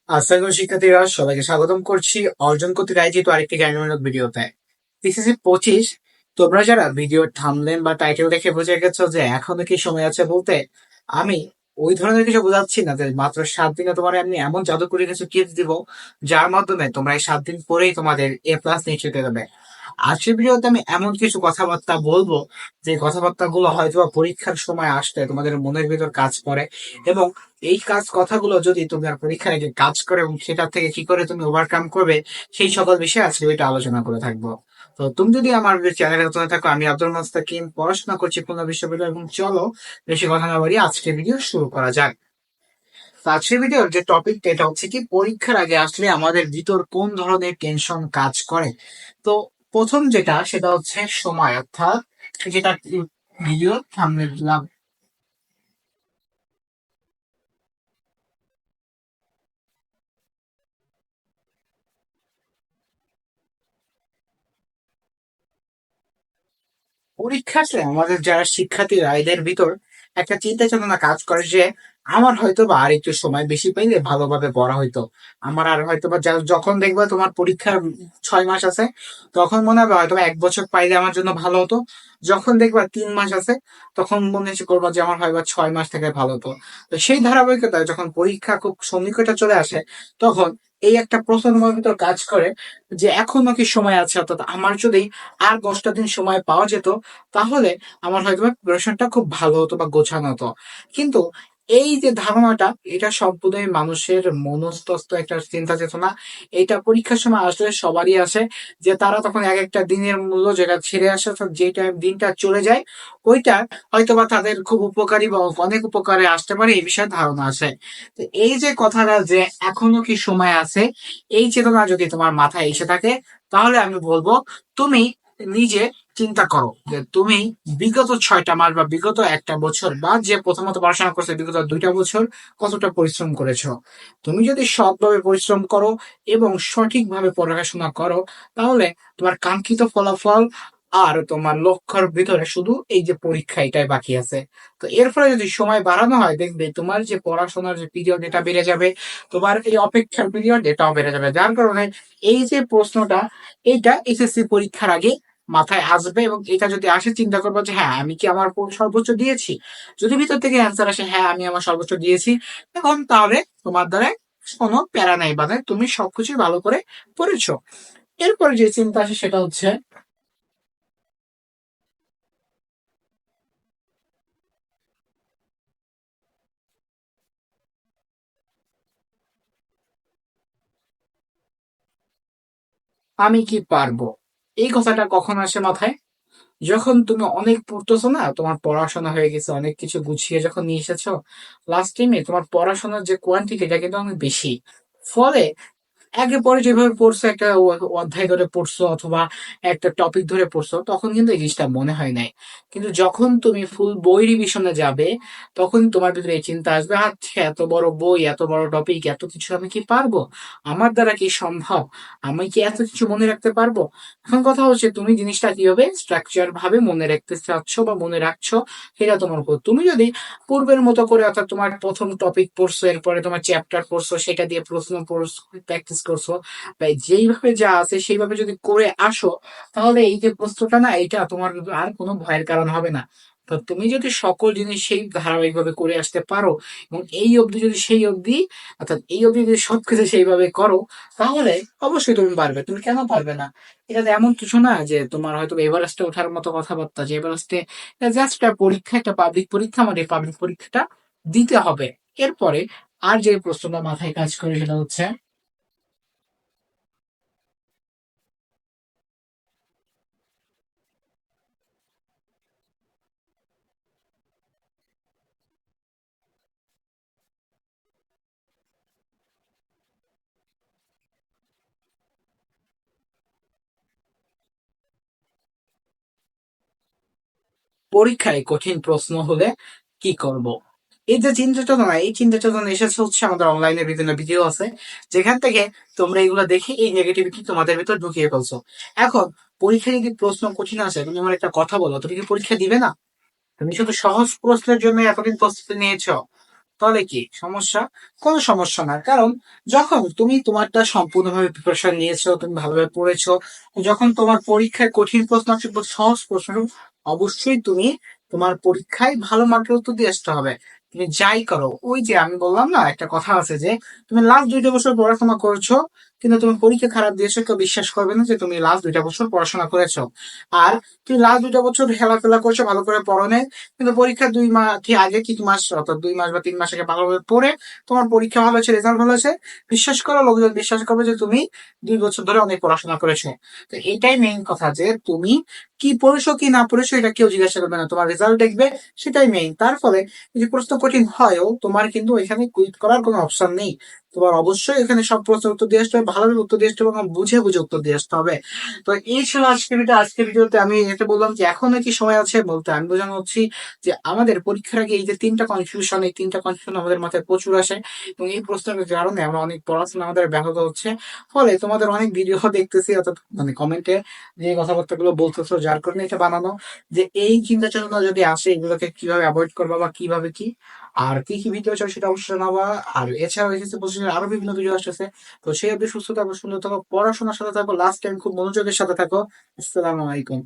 আসসালামু শিক্ষার্থীরা সবাইকে স্বাগতম করছি অর্জন করতে আয়োজিত আরেকটি জ্ঞানমূলক ভিডিওতে। পিসিসি 25। তোমরা যারা ভিডিওর থাম্বনেল বা টাইটেল দেখে বুঝে গেছো যে এখনো কি সময় আছে বলতে, আমি ওই ধরনের কিছু বোঝাচ্ছি না যে মাত্র 7 দিনে তোমার এমনি এমন জাদুকরি কিছু টিপস দিব যার মাধ্যমে তোমরা এই 7 দিন পরেই তোমাদের A+ নিশ্চিত হয়ে যাবে। আজকের ভিডিওতে আমি এমন কিছু কথাবার্তা বলবো যে কথাবার্তাগুলো হয়তো বা পরীক্ষার সময় আসলে তোমাদের মনের ভিতর কাজ করে, এবং এই কথাগুলো যদি তুমি আর পরীক্ষার আগে কাজ করে এবং সেটা থেকে কি করে তুমি ওভারকাম করবে, সেই সকল বিষয়ে আজকে এটা আলোচনা করে থাকবো। তো তুমি যদি আমার চ্যানেলে নতুন থাকো, আমি আব্দুল মাস্তাকিম পড়াশোনা করছি খুলনা বিশ্ববিদ্যালয়, এবং চলো বেশি কথা না বাড়িয়ে আজকের ভিডিও শুরু করা যাক। তো আজকের ভিডিওর যে টপিকটা এটা হচ্ছে কি, পরীক্ষার আগে আসলে আমাদের ভিতর কোন ধরনের টেনশন কাজ করে। তো প্রথম যেটা সেটা হচ্ছে সময়, অর্থাৎ যেটা ভিডিও সামনে দিলাম। পরীক্ষা আসলে আমাদের যারা শিক্ষার্থীরা এদের ভিতর একটা চিন্তা চেতনা কাজ করে যে আমার হয়তো বা আর একটু সময় বেশি পাইলে ভালোভাবে পড়া হইতো। আমার আর হয়তো বা যখন দেখবা তোমার পরীক্ষার 6 মাস আছে, তখন মনে হবে হয়তো বা 1 বছর পাইলে আমার জন্য ভালো হতো। যখন দেখবা 3 মাস আছে, তখন মনে করবা যে আমার হয়তো বা 6 মাস থেকে ভালো হতো। তো সেই ধারাবাহিকতায় যখন পরীক্ষা খুব সন্নিকটে চলে আসে, তখন এই একটা প্রশ্ন তোমার ভিতর কাজ করে যে এখনো কি সময় আছে, অর্থাৎ আমার যদি আর 10টা দিন সময় পাওয়া যেত, তাহলে আমার হয়তো প্রিপারেশনটা খুব ভালো হতো বা গোছানো হতো। কিন্তু এই যে ধারণাটা, এটা সম্পূর্ণই মানুষের মনস্তত্ত্ব একটা চিন্তা চেতনা। এটা পরীক্ষার সময় আসলে সবারই আসে, যে তারা তখন এক একটা দিনের মূল্য যেটা ছেড়ে আসে, অর্থাৎ যেটা দিনটা চলে যায় ওইটা হয়তোবা তাদের খুব উপকারী বা অনেক উপকারে আসতে পারে, এই বিষয়ে ধারণা আছে। তো এই যে কথাটা যে এখনো কি সময় আছে, এই চেতনা যদি তোমার মাথায় এসে থাকে, তাহলে আমি বলবো তুমি নিজে চিন্তা করো যে তুমি বিগত 6টা মাস বা বিগত একটা বছর বা যে প্রথমত পড়াশোনা করছে বিগত 2টা বছর কতটা পরিশ্রম করেছো। তুমি যদি সৎভাবে পরিশ্রম করো এবং সঠিকভাবে পড়াশোনা করো, তাহলে তোমার কাঙ্ক্ষিত ফলাফল আর তোমার লক্ষ্যের ভিতরে শুধু এই যে পরীক্ষা এটাই বাকি আছে। তো এর ফলে যদি সময় বাড়ানো হয়, দেখবে তোমার যে পড়াশোনার যে পিরিয়ড এটা বেড়ে যাবে, তোমার এই অপেক্ষার পিরিয়ড এটাও বেড়ে যাবে, যার কারণে এই যে প্রশ্নটা, এইটা এসএসসি পরীক্ষার আগে মাথায় আসবে, এবং এটা যদি আসে চিন্তা করবো যে হ্যাঁ আমি কি আমার সর্বোচ্চ দিয়েছি। যদি ভিতর থেকে অ্যান্সার আসে হ্যাঁ আমি আমার সর্বোচ্চ দিয়েছি, এখন তাহলে তোমার দ্বারা কোনো প্যারা নাই, মানে তুমি সবকিছু ভালো করে পড়েছো। এরপরে যে চিন্তা আসে সেটা হচ্ছে আমি কি পারবো। এই কথাটা কখন আসে মাথায়? যখন তুমি অনেক পড়তেছো না, তোমার পড়াশোনা হয়ে গেছে, অনেক কিছু গুছিয়ে যখন নিয়ে এসেছো, লাস্ট টাইমে তোমার পড়াশোনার যে কোয়ান্টিটি এটা কিন্তু অনেক বেশি। ফলে আগে পরে যেভাবে পড়ছো, একটা অধ্যায় ধরে পড়ছো অথবা একটা টপিক ধরে পড়ছো, তখন কিন্তু এই জিনিসটা মনে হয় নাই। কিন্তু যখন তুমি ফুল বই রিভিশনে যাবে, তখন তোমার ভিতরে এই চিন্তা আসবে, আচ্ছা এত বড় বই, এত বড় টপিক, এত কিছু আমি কি পারবো? আমার দ্বারা কি সম্ভব? আমি কি এত কিছু মনে রাখতে পারবো? এখন কথা হচ্ছে তুমি জিনিসটা কিভাবে স্ট্রাকচার ভাবে মনে রাখতে চাচ্ছ বা মনে রাখছো, সেটা তোমার উপর। তুমি যদি পূর্বের মতো করে, অর্থাৎ তোমার প্রথম টপিক পড়ছো, এরপরে তোমার চ্যাপ্টার পড়ছো, সেটা দিয়ে প্রশ্ন পড়ছো, প্র্যাকটিস করছো, বা যেইভাবে যা আছে সেইভাবে যদি করে আসো, তাহলে এই যে প্রশ্নটা না, এটা তোমার কিন্তু আর কোনো ভয়ের কারণ হবে না। তো তুমি যদি সকল জিনিস সেই ধারাবাহিকভাবে করে আসতে পারো, এবং এই অবধি যদি সেই অবধি, অর্থাৎ এই অবধি যদি সবকিছু সেইভাবে করো, তাহলে অবশ্যই তুমি পারবে। তুমি কেন পারবে না? এটা তো এমন কিছু না যে তোমার হয়তো এভারেস্টে ওঠার মতো কথাবার্তা, যে এভারেস্টে জাস্ট একটা পরীক্ষা, একটা পাবলিক পরীক্ষা, আমার এই পাবলিক পরীক্ষাটা দিতে হবে। এরপরে আর যে প্রশ্নটা মাথায় কাজ করে সেটা হচ্ছে পরীক্ষায় কঠিন প্রশ্ন হলে কি করব। এই যে চিন্তা চেতনা, এই চিন্তা চেতনা এসেছে হচ্ছে আমাদের অনলাইনে বিভিন্ন ভিডিও আছে, যেখান থেকে তোমরা এগুলো দেখে এই নেগেটিভিটি তোমাদের ভিতর ঢুকিয়ে ফেলছো। এখন পরীক্ষায় যদি প্রশ্ন কঠিন আসে, তুমি আমার একটা কথা বলো, তুমি কি পরীক্ষা দিবে না? তুমি শুধু সহজ প্রশ্নের জন্য এতদিন প্রস্তুতি নিয়েছো? তাহলে কি সমস্যা? কোনো সমস্যা না। কারণ যখন তুমি তোমারটা সম্পূর্ণভাবে প্রিপারেশন নিয়েছো, তুমি ভালোভাবে পড়েছো, যখন তোমার পরীক্ষায় কঠিন প্রশ্ন আসবে বা সহজ প্রশ্ন, অবশ্যই তুমি তোমার পরীক্ষায় ভালো মার্কের উত্তর দিয়ে আসতে হবে। তুমি যাই করো, ওই যে আমি বললাম না, একটা কথা আছে যে তুমি লাস্ট 2টা বছর পড়াশোনা করেছো কিন্তু তুমি পরীক্ষা খারাপ দিয়েছো, কেউ বিশ্বাস করবে না যে তুমি লাস্ট 2টা বছর পড়াশোনা করেছো। আর তুমি লাস্ট 2টা বছর খেলাফেলা করছো, ভালো করে পড়ো নাই, কিন্তু পরীক্ষা 2 মাস কি আগে, 3 মাস অর্থাৎ 2 মাস বা 3 মাস আগে ভালোভাবে পড়ে তোমার পরীক্ষা ভালো হয়েছে, রেজাল্ট ভালো হয়েছে, বিশ্বাস করো, লোকজন বিশ্বাস করবে যে তুমি 2 বছর ধরে অনেক পড়াশোনা করেছো। তো এটাই মেইন কথা, যে তুমি কি পড়েছো কি না পড়েছো এটা কেউ জিজ্ঞাসা করবে না, তোমার রেজাল্ট দেখবে, সেটাই মেইন। তার ফলে যদি প্রশ্ন কঠিন হয়ও, তোমার কিন্তু এখানে কুইট করার কোনো অপশন নেই। তোমার অবশ্যই এখানে সব প্রশ্নের উত্তর দিয়ে আসতে হবে, ভালোভাবে উত্তর দিয়ে আসতে হবে এবং বুঝে বুঝে উত্তর দিয়ে আসতে হবে। তো এই ছিল আজকের ভিডিওতে আমি এটা বললাম যে এখনো কি সময় আছে বলতে, আমি বোঝানো হচ্ছি যে আমাদের পরীক্ষার আগে এই যে 3টা কনফিউশন, এই 3টা কনফিউশন আমাদের মাথায় প্রচুর আসে, এবং এই প্রশ্নের কারণে আমরা অনেক পড়াশোনা আমাদের ব্যাহত হচ্ছে। ফলে তোমাদের অনেক ভিডিও দেখতেছি, অর্থাৎ মানে কমেন্টে যে কথাবার্তাগুলো বলতেছো, যার কারণে এটা বানানো, যে এই চিন্তা চেতনা যদি আসে, এগুলোকে কিভাবে অ্যাভয়েড করবা বা কিভাবে কি, আর কি কি ভিডিও চাও সেটা অবশ্যই জানাবা। আর এছাড়াও এসএসসি পজিশনের আরো বিভিন্ন ভিডিও আসতেছে। তো সেই অবধি সুস্থ থাকো, সুন্দর থাকো, পড়াশোনার সাথে থাকো, লাস্ট টাইম খুব মনোযোগের সাথে থাকো। আসসালামু আলাইকুম।